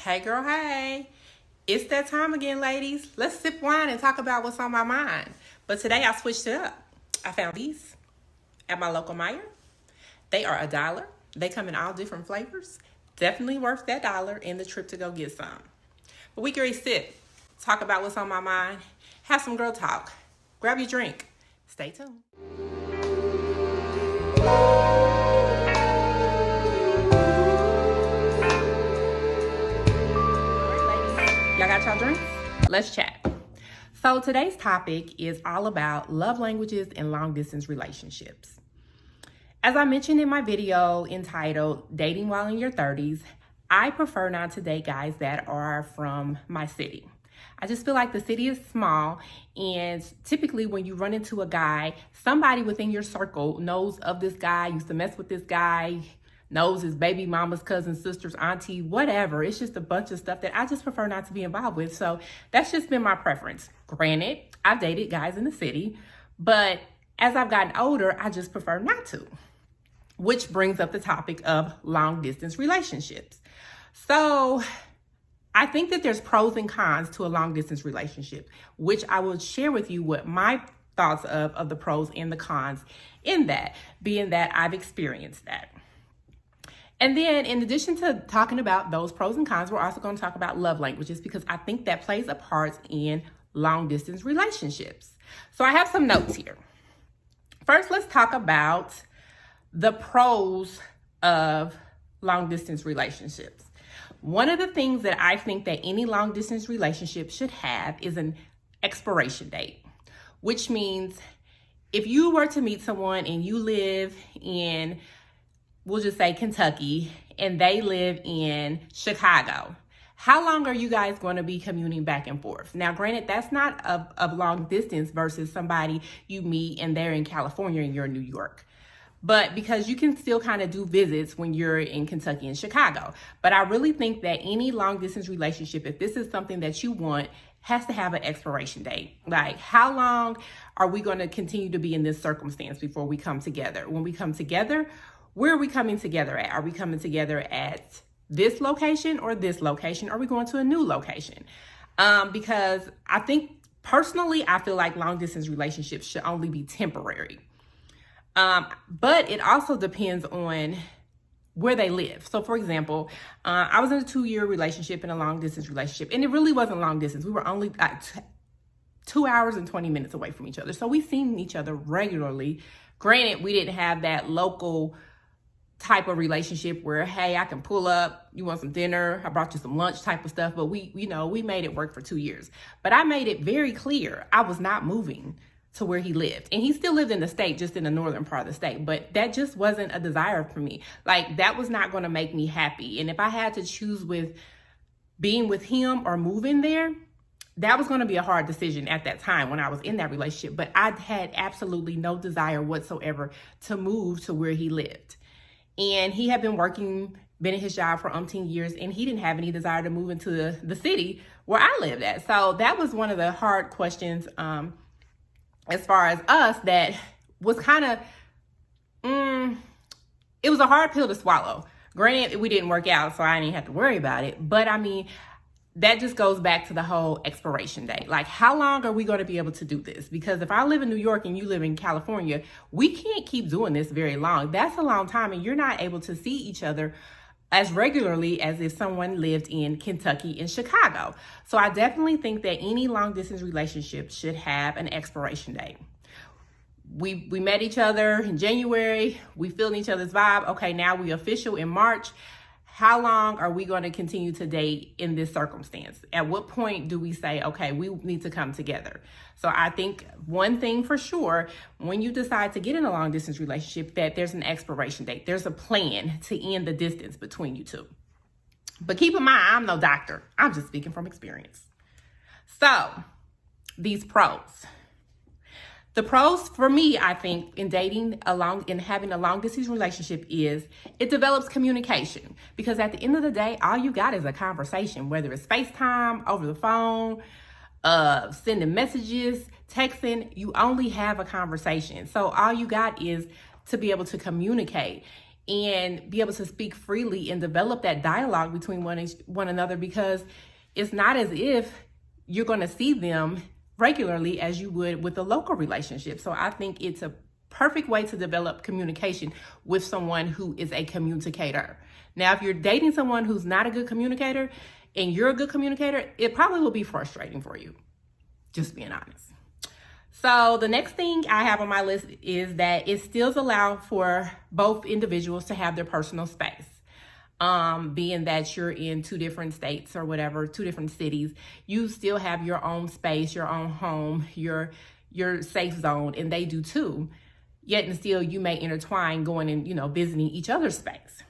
Hey girl, hey. It's that time again, ladies. Let's sip wine and talk about what's on my mind. But today I switched it up. I found these at my local Meijer. They are $1. They come in all different flavors. Definitely worth that dollar and the trip to go get some. But we can sit, talk about what's on my mind, have some girl talk. Grab your drink. Stay tuned. Y'all got y'all drinks? Let's chat. So today's topic is all about love languages and long distance relationships. As I mentioned in my video entitled Dating While in Your 30s, I prefer not to date guys that are from my city. I just feel like the city is small, and typically when you run into a guy, somebody within your circle knows of this guy, used to mess with this guy, knows his baby mama's cousin, sister's auntie, whatever. It's just a bunch of stuff that I just prefer not to be involved with. So that's just been my preference. Granted, I've dated guys in the city, but as I've gotten older, I just prefer not to. Which brings up the topic of long distance relationships. So I think that there's pros and cons to a long distance relationship, which I will share with you what my thoughts of the pros and the cons in that, being that I've experienced that. And then in addition to talking about those pros and cons, we're also going to talk about love languages because I think that plays a part in long distance relationships. So I have some notes here. First, let's talk about the pros of long distance relationships. One of the things that I think that any long distance relationship should have is an expiration date, which means if you were to meet someone and you live in, we'll just say Kentucky, and they live in Chicago, how long are you guys going to be commuting back and forth? Now, granted, that's not a long distance versus somebody you meet and they're in California and you're in New York. But because you can still kind of do visits when you're in Kentucky and Chicago. But I really think that any long distance relationship, if this is something that you want, has to have an expiration date. Like, how long are we going to continue to be in this circumstance before we come together? When we come together, where are we coming together at? Are we coming together at this location or this location? Are we going to a new location? Because I think personally, I feel like long distance relationships should only be temporary. But it also depends on where they live. So for example, I was in a 2-year relationship and a long distance relationship, and it really wasn't long distance. We were only 2 hours and 20 minutes away from each other. So we seen each other regularly. Granted, we didn't have that local type of relationship where, hey, I can pull up, you want some dinner, I brought you some lunch type of stuff. But we made it work for 2 years. But I made it very clear I was not moving to where he lived. And he still lived in the state, just in the northern part of the state. But that just wasn't a desire for me. Like, that was not going to make me happy. And if I had to choose with being with him or moving there, that was going to be a hard decision at that time when I was in that relationship. But I had absolutely no desire whatsoever to move to where he lived. And he had been in his job for umpteen years, and he didn't have any desire to move into the city where I lived at. So that was one of the hard questions, as far as us, that was kind of, it was a hard pill to swallow. Granted, we didn't work out, so I didn't have to worry about it. But I mean, that just goes back to the whole expiration date. Like, how long are we going to be able to do this? Because if I live in New York and you live in California, we can't keep doing this very long. That's a long time, and you're not able to see each other as regularly as if someone lived in Kentucky and Chicago. So I definitely think that any long distance relationship should have an expiration date. We met each other in January. We feeling each other's vibe. Okay, now we official in March. How long are we going to continue to date in this circumstance? At what point do we say, okay, we need to come together? So I think one thing for sure, when you decide to get in a long distance relationship, that there's an expiration date. There's a plan to end the distance between you two. But keep in mind, I'm no doctor. I'm just speaking from experience. So these pros. The pros for me, I think, in dating in having a long distance relationship is it develops communication. Because at the end of the day, all you got is a conversation, whether it's FaceTime, over the phone, sending messages, texting, you only have a conversation. So all you got is to be able to communicate. and be able to speak freely and develop that dialogue between one another, because it's not as if you're going to see them regularly as you would with a local relationship. So I think it's a perfect way to develop communication with someone who is a communicator. Now, if you're dating someone who's not a good communicator and you're a good communicator, it probably will be frustrating for you, just being honest. So the next thing I have on my list is that it still allows for both individuals to have their personal space. Being that you're in two different states or whatever, two different cities, you still have your own space, your own home, your safe zone, and they do too. Yet and still you may intertwine going and, visiting each other's space.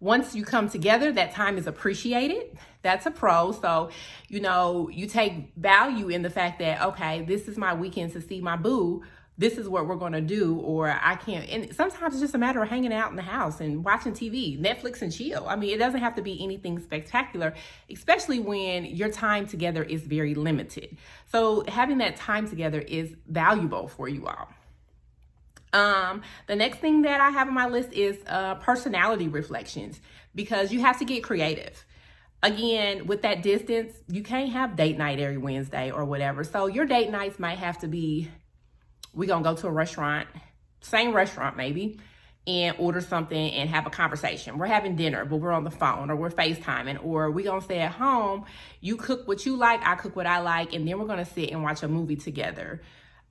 Once you come together, that time is appreciated. That's a pro. So, you take value in the fact that, okay, this is my weekend to see my boo. This is what we're going to do, or I can't. And sometimes it's just a matter of hanging out in the house and watching TV, Netflix and chill. I mean, it doesn't have to be anything spectacular, especially when your time together is very limited. So having that time together is valuable for you all. The next thing that I have on my list is personality reflections, because you have to get creative. Again, with that distance, you can't have date night every Wednesday or whatever. So your date nights might have to be, we're going to go to a restaurant, same restaurant maybe, and order something and have a conversation. We're having dinner, but we're on the phone, or we're FaceTiming, or we're going to stay at home. You cook what you like, I cook what I like, and then we're going to sit and watch a movie together.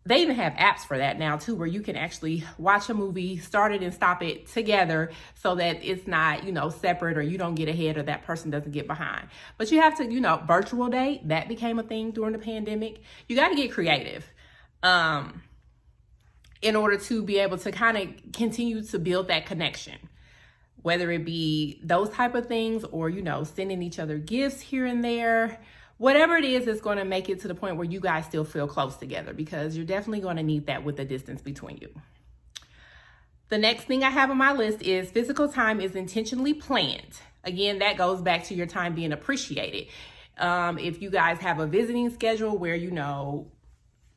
They even have apps for that now too, where you can actually watch a movie, start it and stop it together, so that it's not, separate, or you don't get ahead or that person doesn't get behind. But you have to, virtual date, that became a thing during the pandemic. You got to get creative in order to be able to kind of continue to build that connection, whether it be those type of things or, sending each other gifts here and there. Whatever it is going to make it to the point where you guys still feel close together, because you're definitely going to need that with the distance between you. The next thing I have on my list is physical time is intentionally planned. Again, that goes back to your time being appreciated. If you guys have a visiting schedule where,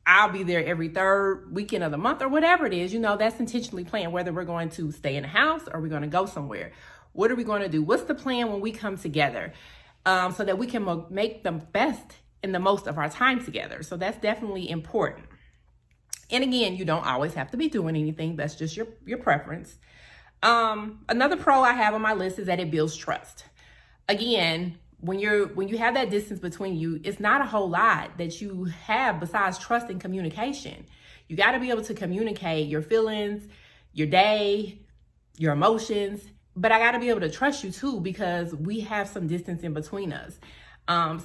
I'll be there every third weekend of the month or whatever it is, that's intentionally planned, whether we're going to stay in the house or we're going to go somewhere. What are we going to do? What's the plan when we come together? So that we can make the best and the most of our time together. So that's definitely important. And again, you don't always have to be doing anything. That's just your preference. Another pro I have on my list is that it builds trust. Again, when you have that distance between you, it's not a whole lot that you have besides trust and communication. You got to be able to communicate your feelings, your day, your emotions. But I got to be able to trust you too, because we have some distance in between us.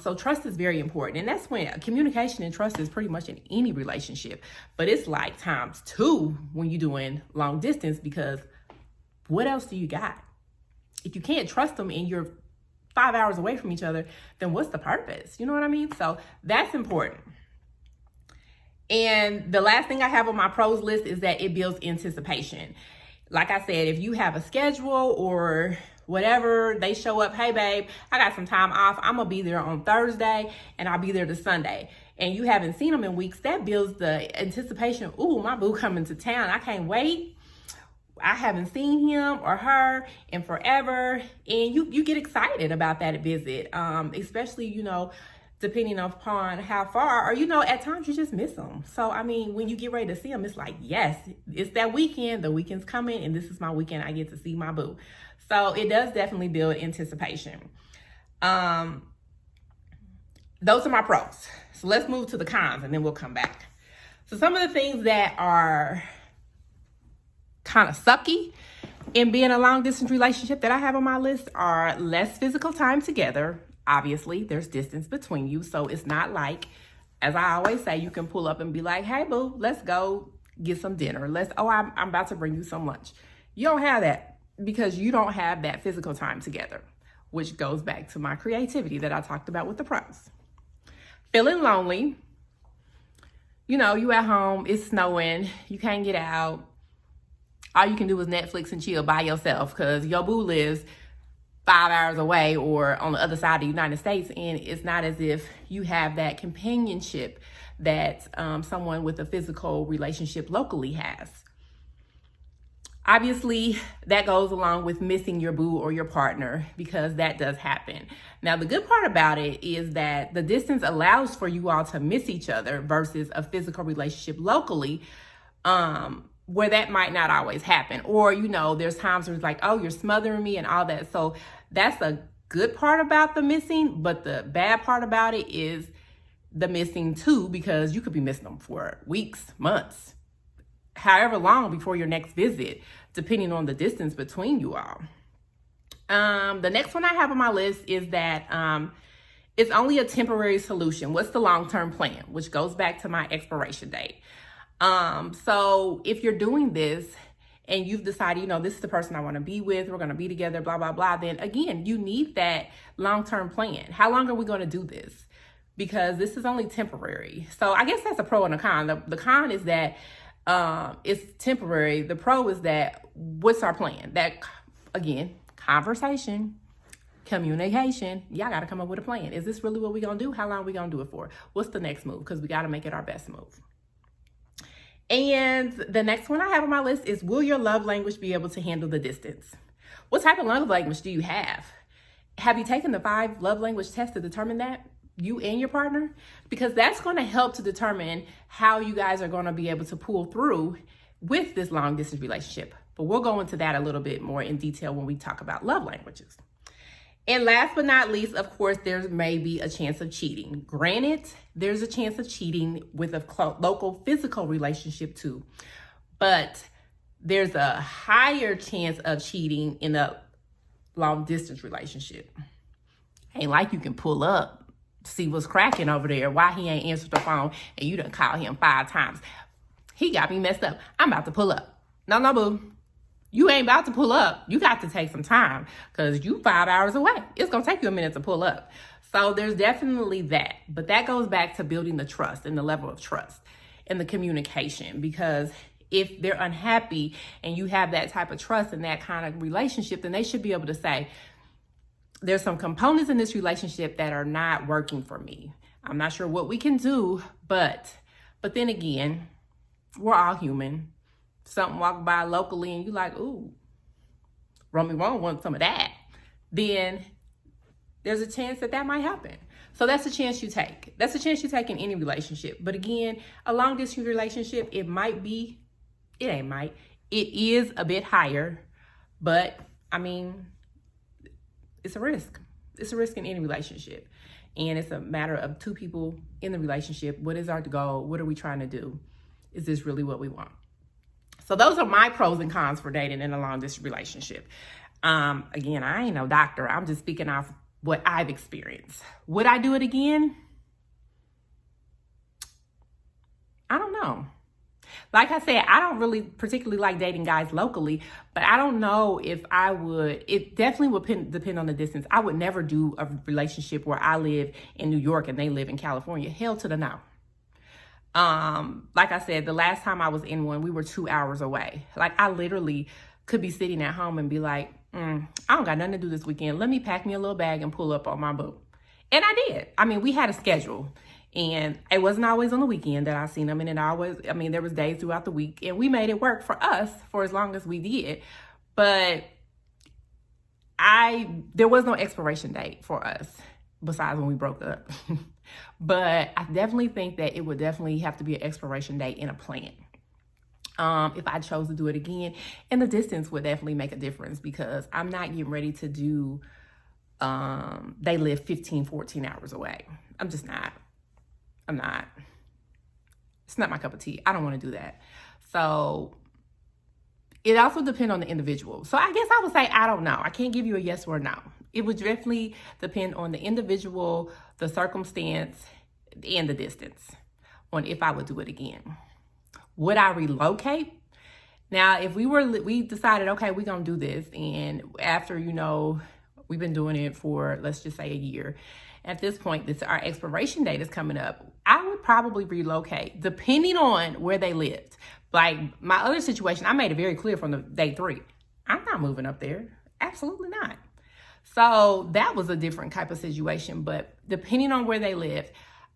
So trust is very important. And that's when communication and trust is pretty much in any relationship. But it's like times two when you're doing long distance, because what else do you got? If you can't trust them and you're 5 hours away from each other, then what's the purpose? You know what I mean? So that's important. And the last thing I have on my pros list is that it builds anticipation. Like I said, if you have a schedule or whatever, they show up, hey babe, I got some time off. I'm gonna be there on Thursday and I'll be there this Sunday. And you haven't seen them in weeks, that builds the anticipation. Ooh, my boo coming to town. I can't wait. I haven't seen him or her in forever. And you get excited about that visit, especially, depending upon how far, or, at times you just miss them. So, when you get ready to see them, it's like, yes, it's that weekend. The weekend's coming and this is my weekend. I get to see my boo. So it does definitely build anticipation. Those are my pros. So let's move to the cons and then we'll come back. So some of the things that are kind of sucky in being a long distance relationship that I have on my list are less physical time together. Obviously, there's distance between you. So it's not like, as I always say, you can pull up and be like, hey, boo, let's go get some dinner. I'm about to bring you some lunch. You don't have that because you don't have that physical time together, which goes back to my creativity that I talked about with the pros. Feeling lonely. You at home, it's snowing, you can't get out. All you can do is Netflix and chill by yourself because your boo lives 5 hours away or on the other side of the United States, and it's not as if you have that companionship that someone with a physical relationship locally has. Obviously, that goes along with missing your boo or your partner, because that does happen. Now, the good part about it is that the distance allows for you all to miss each other versus a physical relationship locally, where that might not always happen. Or, there's times where it's like, oh, you're smothering me and all that. So that's a good part about the missing, but the bad part about it is the missing too, because you could be missing them for weeks, months, however long before your next visit, depending on the distance between you all. The next one I have on my list is that it's only a temporary solution. What's the long-term plan? Which goes back to my expiration date. So if you're doing this and you've decided, this is the person I want to be with, we're going to be together, blah, blah, blah, then again, you need that long-term plan. How long are we going to do this? Because this is only temporary. So I guess that's a pro and a con. The con is that it's temporary. The pro is that what's our plan? That, again, conversation, communication. Y'all got to come up with a plan. Is this really what we're going to do? How long are we going to do it for? What's the next move? Because we got to make it our best move. And the next one I have on my list is, will your love language be able to handle the distance? What type of love language do you have? Have you taken the 5 love language test to determine that? You and your partner? Because that's going to help to determine how you guys are going to be able to pull through with this long distance relationship. But we'll go into that a little bit more in detail when we talk about love languages. And last but not least, of course, there may be a chance of cheating. Granted, there's a chance of cheating with a local physical relationship too, but there's a higher chance of cheating in a long distance relationship. Ain't like you can pull up, see what's cracking over there, why he ain't answered the phone, and you done call him 5 times. He got me messed up. I'm about to pull up. No, boo. You ain't about to pull up. You got to take some time, because you 5 hours away. It's going to take you a minute to pull up. So there's definitely that. But that goes back to building the trust and the level of trust and the communication, because if they're unhappy and you have that type of trust and that kind of relationship, then they should be able to say, there's some components in this relationship that are not working for me. I'm not sure what we can do, but then again, we're all human. Something walk by locally and you like, ooh, Romy won't want some of that. Then there's a chance that might happen. So that's a chance you take. That's a chance you take in any relationship. But again, a long distance relationship, it is a bit higher, but I mean, it's a risk. It's a risk in any relationship. And it's a matter of 2 people in the relationship. What is our goal? What are we trying to do? Is this really what we want? So those are my pros and cons for dating in a long distance relationship. Again, I ain't no doctor. I'm just speaking off what I've experienced. Would I do it again? I don't know. Like I said, I don't really particularly like dating guys locally, but I don't know if I would. It definitely would depend on the distance. I would never do a relationship where I live in New York and they live in California. Hell to the no. Like I said, the last time I was in one, we were 2 hours away. Like, I literally could be sitting at home and be like, I don't got nothing to do this weekend. Let me pack me a little bag and pull up on my boo. And I did. I mean, we had a schedule, and it wasn't always on the weekend that I seen them. And there was days throughout the week, and we made it work for us for as long as we did. But there was no expiration date for us besides when we broke up. But I definitely think that it would definitely have to be an expiration date in a plan. If I chose to do it again, and the distance would definitely make a difference, because I'm not getting ready to do, they live 15, 14 hours away. I'm not. It's not my cup of tea. I don't want to do that. So it also depends on the individual. So I guess I would say, I don't know. I can't give you a yes or no. It would definitely depend on the individual, the circumstance, and the distance on if I would do it again. Would I relocate? Now, if we decided, okay, we're going to do this, and after, we've been doing it for, let's just say, a year. At this point, our expiration date is coming up. I would probably relocate, depending on where they lived. Like my other situation, I made it very clear from the day 3. I'm not moving up there. Absolutely not. So that was a different type of situation. But depending on where they lived,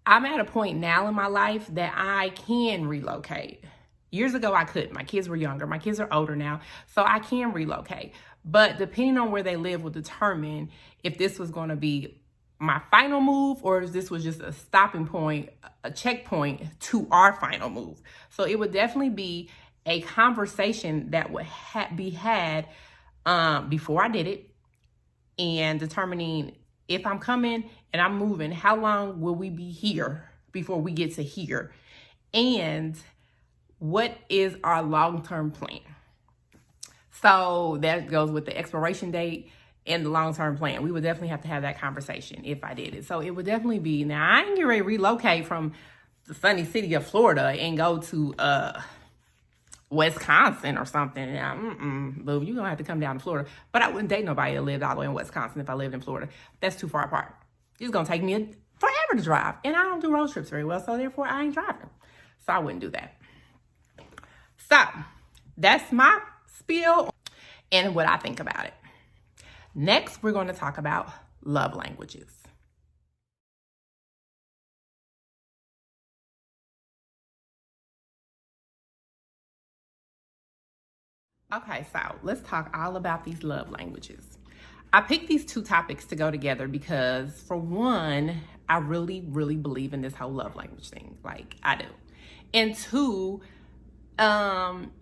I'm at a point now in my life that I can relocate. Years ago, I couldn't. My kids were younger. My kids are older now, so I can relocate. But depending on where they live will determine if this was going to be my final move or if this was just a stopping point, a checkpoint to our final move. So it would definitely be a conversation that would be had before I did it, and determining if I'm coming and I'm moving, how long will we be here before we get to here? And what is our long-term plan? So that goes with the expiration date and the long-term plan. We would definitely have to have that conversation if I did it. So it would definitely be, now I ain't getting ready to relocate from the sunny city of Florida and go to Wisconsin or something. Boo, you're gonna have to come down to Florida. But I wouldn't date nobody that lived all the way in Wisconsin if I lived in Florida. That's too far apart. It's gonna take me forever to drive. And I don't do road trips very well, so therefore I ain't driving. So I wouldn't do that. So that's my spiel and what I think about it. Next, we're going to talk about love languages. Okay, so let's talk all about these love languages. I picked these two topics to go together because, for one, I really, really believe in this whole love language thing. Like, I do. And two,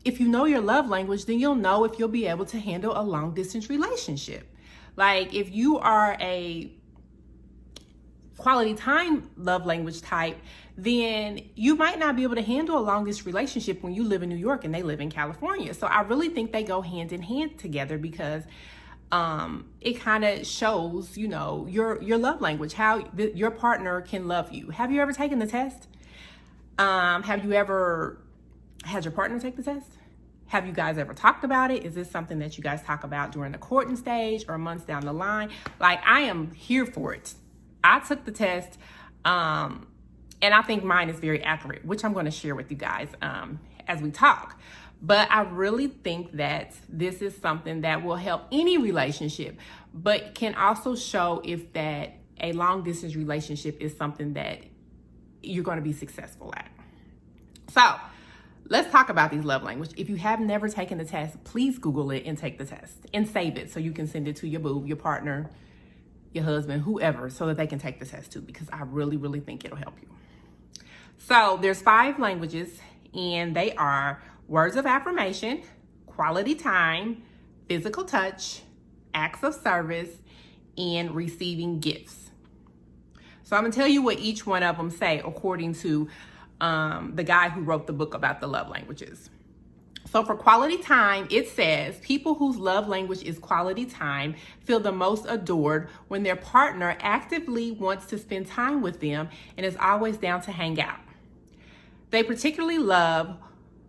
if you know your love language, then you'll know if you'll be able to handle a long distance relationship. Like, if you are a quality time love language type, then you might not be able to handle a long distance relationship when you live in New York and they live in California. So I really think they go hand in hand together because it kind of shows, you know, your love language, how your partner can love you. Have you ever taken the test? Have you ever had your partner take the test? Have you guys ever talked about it? Is this something that you guys talk about during the courting stage or months down the line? Like, I am here for it. I took the test, and I think mine is very accurate, which I'm going to share with you guys as we talk. But I really think that this is something that will help any relationship, but can also show if that a long distance relationship is something that you're going to be successful at. So let's talk about these love languages. If you have never taken the test, please Google it and take the test and save it so you can send it to your boo, your partner, your husband, whoever, so that they can take the test too, because I really, really think it'll help you. So there's 5 languages, and they are words of affirmation, quality time, physical touch, acts of service, and receiving gifts. So I'm gonna tell you what each one of them say according to the guy who wrote the book about the love languages. So for quality time, it says people whose love language is quality time feel the most adored when their partner actively wants to spend time with them and is always down to hang out. They particularly love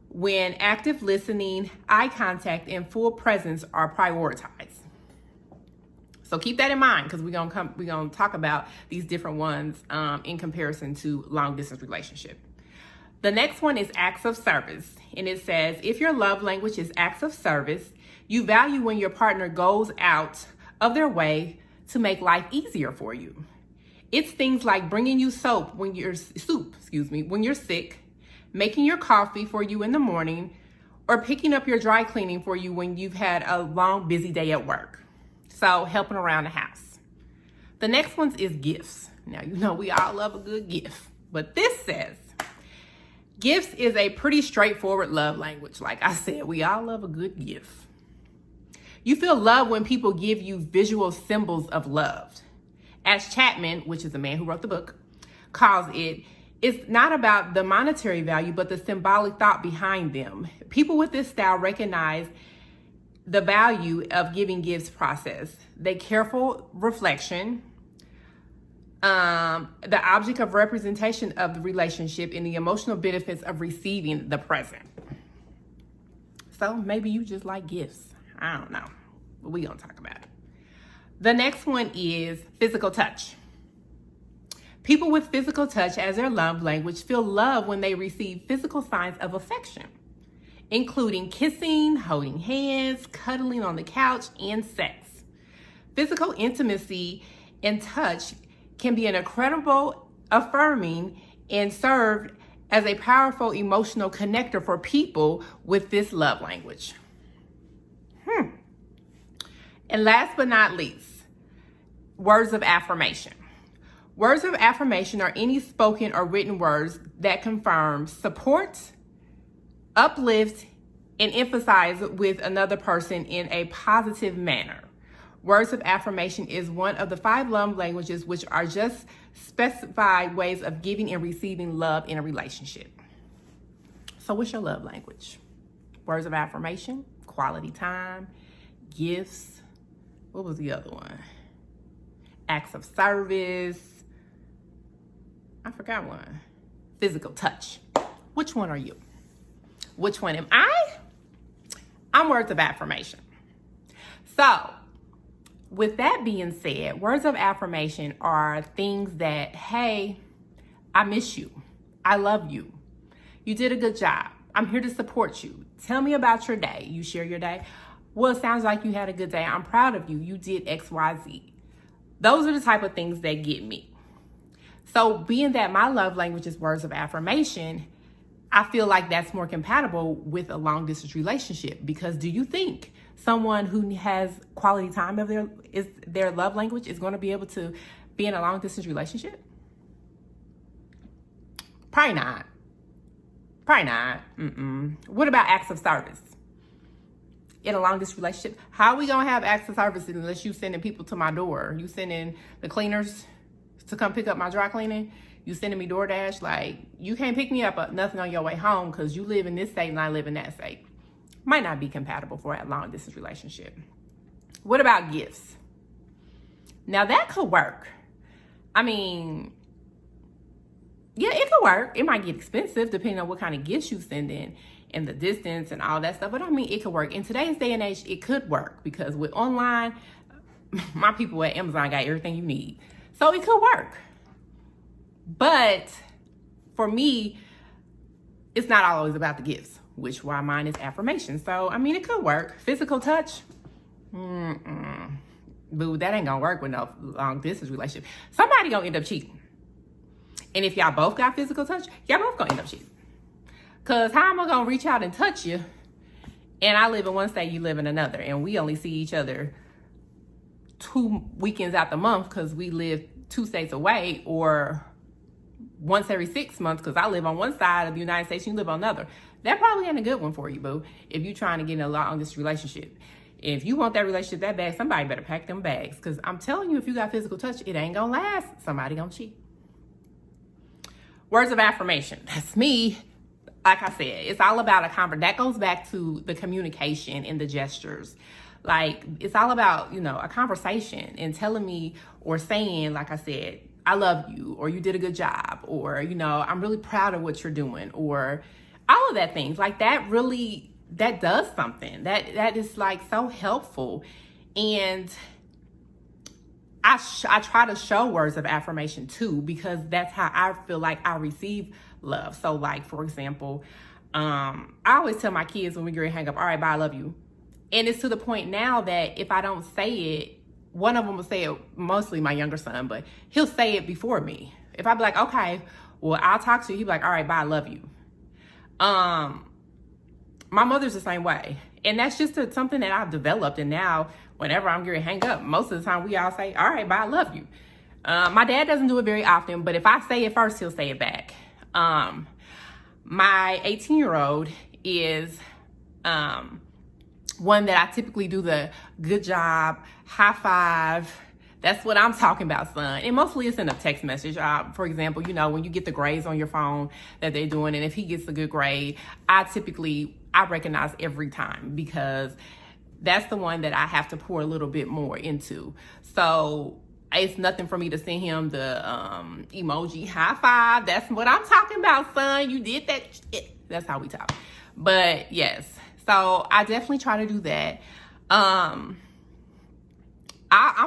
when active listening, eye contact, and full presence are prioritized. So keep that in mind, because we're gonna talk about these different ones in comparison to long distance relationship. The next one is acts of service, and it says if your love language is acts of service, you value when your partner goes out of their way to make life easier for you. It's things like bringing you soup when you're sick, making your coffee for you in the morning, or picking up your dry cleaning for you when you've had a long, busy day at work. So helping around the house. The next one is gifts. Now, you know we all love a good gift, but this says gifts is a pretty straightforward love language. Like I said, we all love a good gift. You feel love when people give you visual symbols of love. As Chapman, which is the man who wrote the book, calls it, it's not about the monetary value, but the symbolic thought behind them. People with this style recognize the value of giving gifts process, the careful reflection, the object of representation of the relationship, and the emotional benefits of receiving the present. So maybe you just like gifts. I don't know, but we gonna talk about it. The next one is physical touch. People with physical touch as their love language feel love when they receive physical signs of affection, including kissing, holding hands, cuddling on the couch, and sex. Physical intimacy and touch can be an incredible, affirming, and serve as a powerful emotional connector for people with this love language. And last but not least, words of affirmation. Words of affirmation are any spoken or written words that confirm, support, uplift, and emphasize with another person in a positive manner. Words of affirmation is one of the 5 love languages, which are just specified ways of giving and receiving love in a relationship. So what's your love language? Words of affirmation, quality time, gifts. What was the other one? Acts of service. I forgot one. Physical touch. Which one are you? Which one am I? I'm words of affirmation. So, with that being said, words of affirmation are things that, hey, I miss you. I love you. You did a good job. I'm here to support you. Tell me about your day. You share your day. Well, it sounds like you had a good day. I'm proud of you. You did X, Y, Z. Those are the type of things that get me. So being that my love language is words of affirmation, I feel like that's more compatible with a long distance relationship. Because do you think someone who has quality time of their love language is going to be able to be in a long distance relationship? Probably not. Probably not. What about acts of service? In a long distance relationship, how are we gonna have acts of service unless you sending people to my door? You sending the cleaners to come pick up my dry cleaning? You sending me DoorDash? Like, you can't pick me up nothing on your way home because you live in this state and I live in that state. Might not be compatible for a long distance relationship. What about gifts? Now that could work. I mean, yeah, it could work. It might get expensive depending on what kind of gifts you send in and the distance and all that stuff. But I mean, it could work. In today's day and age, it could work because with online, my people at Amazon got everything you need. So it could work. But for me, it's not always about the gifts, which why mine is affirmation. So, I mean, it could work. Physical touch, boo, that ain't gonna work with no long distance relationship. Somebody gonna end up cheating. And if y'all both got physical touch, y'all both gonna end up cheating. Cause how am I gonna reach out and touch you? And I live in one state, you live in another. And we only see each other 2 weekends out the month because we live 2 states away, or once every 6 months because I live on one side of the United States, you live on another. That probably ain't a good one for you, boo, if you're trying to get in a long distance relationship. If you want that relationship that bad, somebody better pack them bags. Because I'm telling you, if you got physical touch, it ain't gonna last. Somebody gonna cheat. Words of affirmation. That's me. Like I said, it's all about a conversation. That goes back to the communication and the gestures. Like, it's all about, a conversation and telling me or saying, like I said, I love you, or you did a good job, or, I'm really proud of what you're doing, or all of that things. Like, that really, that does something. That is, like, so helpful. And I try to show words of affirmation, too, because that's how I feel like I receive love. So, like, for example, I always tell my kids when we get ready to hang up, all right, bye, I love you. And it's to the point now that if I don't say it, one of them will say it, mostly my younger son, but he'll say it before me. If I be like, okay, well, I'll talk to you, he'll be like, all right, bye, I love you. My mother's the same way. And that's just something that I've developed. And now, whenever I'm getting hang up, most of the time we all say, all right, bye, I love you. My dad doesn't do it very often, but if I say it first, he'll say it back. My 18-year-old is one that I typically do the good job, high five. That's what I'm talking about, son. And mostly it's in a text message. For example, when you get the grades on your phone that they're doing, and if he gets a good grade, I recognize every time, because that's the one that I have to pour a little bit more into. So it's nothing for me to send him the emoji high five. That's what I'm talking about, son. You did that shit. That's how we talk. But yes, so I definitely try to do that. I'm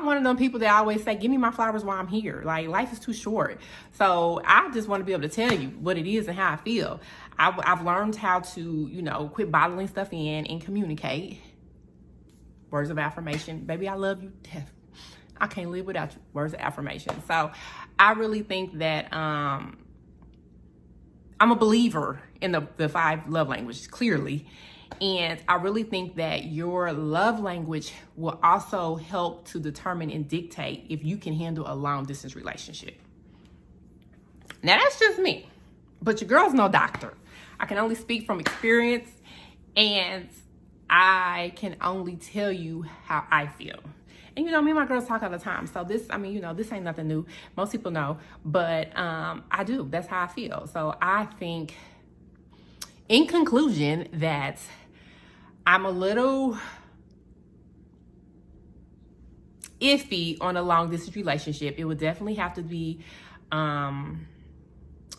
one of them people that always say, give me my flowers while I'm here. Like, life is too short. So I just want to be able to tell you what it is and how I feel. I've learned how to, quit bottling stuff in and communicate. Words of affirmation. Baby, I love you. I can't live without you. Words of affirmation. So I really think that I'm I'm a believer in the 5 love languages, clearly. And I really think that your love language will also help to determine and dictate if you can handle a long distance relationship. Now, that's just me, but your girl's no doctor. I can only speak from experience, and I can only tell you how I feel. And me and my girls talk all the time. So this ain't nothing new. Most people know, but I do. That's how I feel. So I think, in conclusion, that I'm a little iffy on a long distance relationship. It would definitely have to be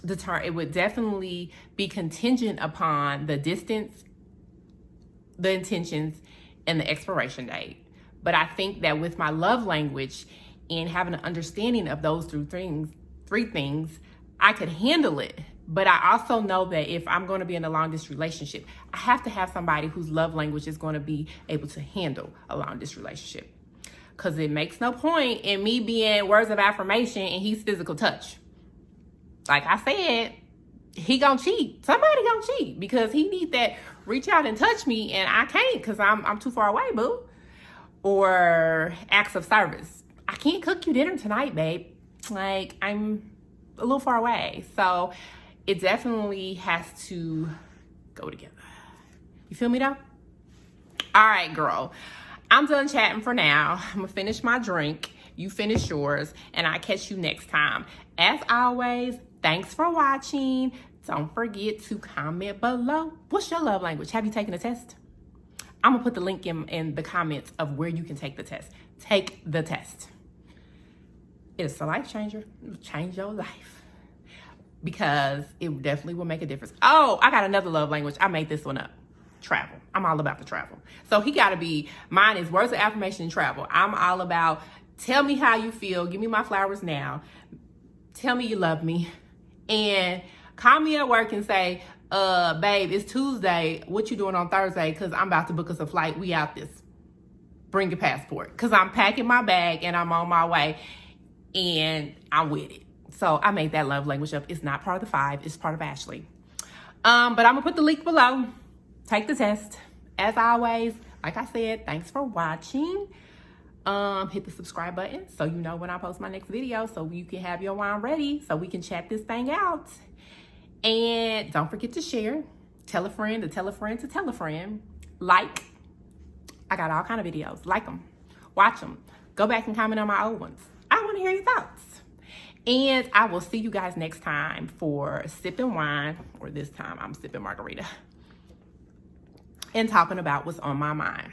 it would definitely be contingent upon the distance, the intentions, and the expiration date. But I think that with my love language and having an understanding of those three things, I could handle it. But I also know that if I'm going to be in a long distance relationship, I have to have somebody whose love language is going to be able to handle a long distance relationship. Because it makes no point in me being words of affirmation and he's physical touch. Like I said, he gonna cheat. Somebody gonna cheat because he need that reach out and touch me, and I can't because I'm too far away, boo. Or acts of service. I can't cook you dinner tonight, babe. Like, I'm a little far away. So it definitely has to go together. You feel me though? All right, girl. I'm done chatting for now. I'm gonna finish my drink. You finish yours, and I'll catch you next time. As always, thanks for watching. Don't forget to comment below. What's your love language? Have you taken a test? I'm gonna put the link in the comments of where you can take the test. Take the test. It's a life changer. It'll change your life because it definitely will make a difference. Oh, I got another love language. I made this one up. Travel. I'm all about the travel. So he gotta be, mine is words of affirmation and travel. I'm all about, tell me how you feel. Give me my flowers now. Tell me you love me. And call me at work and say, babe, it's Tuesday. What you doing on Thursday? Because I'm about to book us a flight. We out this. Bring your passport. Because I'm packing my bag and I'm on my way. And I'm with it. So I made that love language up. It's not part of the 5. It's part of Ashley. But I'm going to put the link below. Take the test. As always, like I said, thanks for watching. Hit the subscribe button so you know when I post my next video so you can have your wine ready so we can chat this thing out. And don't forget to share. Tell a friend to tell a friend to tell a friend. Like. I got all kind of videos. Like them. Watch them. Go back and comment on my old ones. I want to hear your thoughts. And I will see you guys next time for sipping wine, or this time I'm sipping margarita and talking about what's on my mind.